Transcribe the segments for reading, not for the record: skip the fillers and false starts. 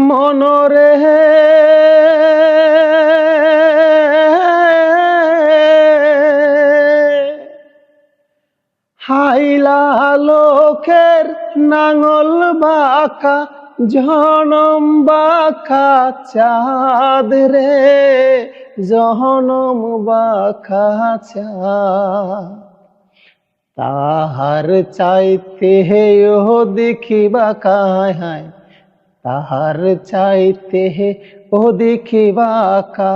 মনরে হাইলা লোকের নাঙল বাঁকা জনম বাঁকা চাঁদ রে জনম বাঁকা চাঁদ তাহার চাইতে ও দেখিবা কাহায় তাহার চাইতে ও দেখিবা কা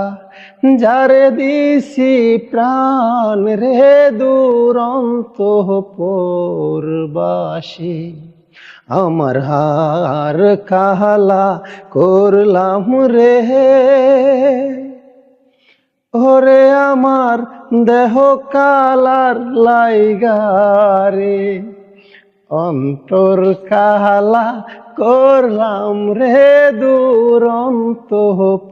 যারে দিছি প্রাণ রে দুরন্ত পরবাসী আমার হার কাহালা করলাম রে ওরে আমার দেহ কালার লাইগারে অন্তর কাহালা করলাম রে দুরন্ত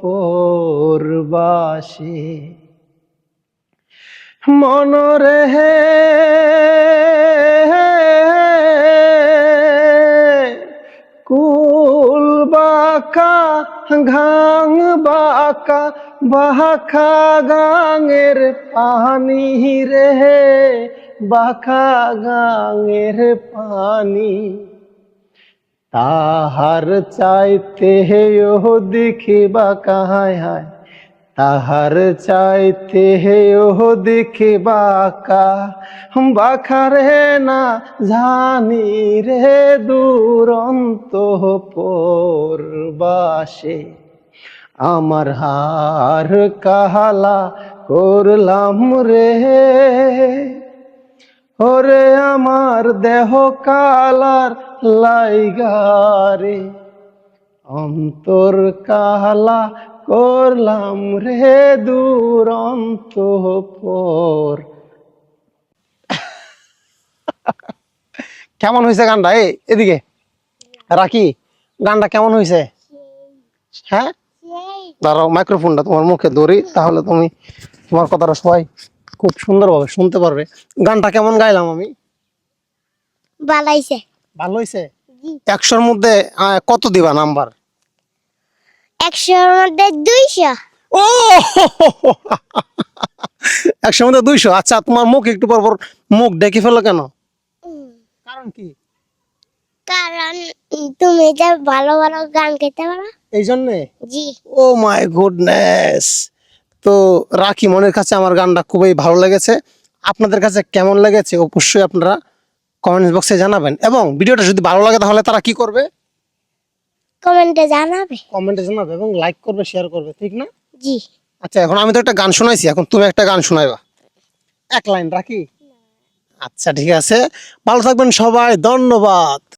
পরবাসী মনরে কুল বাঁকা ঘাং বাঁকা বাঁকা গাঙের পানি রে বাঁকা গাঙের পানি তাহার চাইতে ও দেখিবা কাহায় হায় তাহার চাইতে ও দেখিবা কা বাখারে না জানি রে দুরন্ত পরবাসী আমার হার কাহালা করলাম রে ওরে আমার দেহ কালার লাইগারে অন্তর কাহালা করলাম রে দুরন্ত পর। কেমন হয়েছে গানটা? এদিকে রাখি, গানটা কেমন হয়েছে? হ্যাঁ, দাঁড়াও মাইক্রোফোনটা তোমার মুখে ধরি, তাহলে তুমি তোমার কথাটা সবাই খুব সুন্দরভাবে শুনতে পারবে। গানটা কেমন গাইলাম আমি? ভালো হইছে। ভালো হয়েছে? 100-র মধ্যে কত দিবা নাম্বার? 100-র মধ্যে 200। ও 100-র মধ্যে 200। আচ্ছা, তোমার মুখ একটু পর পর মুখ ডেকে ফেলো কেন? কারণ কি? কারণ তুমি যে ভালো ভালো গান গাইতে পারো এই জন্যে। জি। ও মাই গুডনেস। তো রাখি, মনের কাছে আমার গানটা খুবই ভালো লেগেছে। আপনাদের কাছে কেমন লেগেছে অবশ্যই আপনারা কমেন্ট বক্সে জানাবেন, এবং ভিডিওটা যদি ভালো লাগে তাহলে তারা কি করবে? কমেন্টে জানাবে। কমেন্টে জানাবে এবং লাইক করবে, শেয়ার করবে, ঠিক না? জি। আচ্ছা, এখন আমি তো একটা গান শোনাইছি, এখন তুমি একটা গান শোনাইবা, এক লাইন রাখি। আচ্ছা ঠিক আছে, ভালো থাকবেন সবাই, ধন্যবাদ।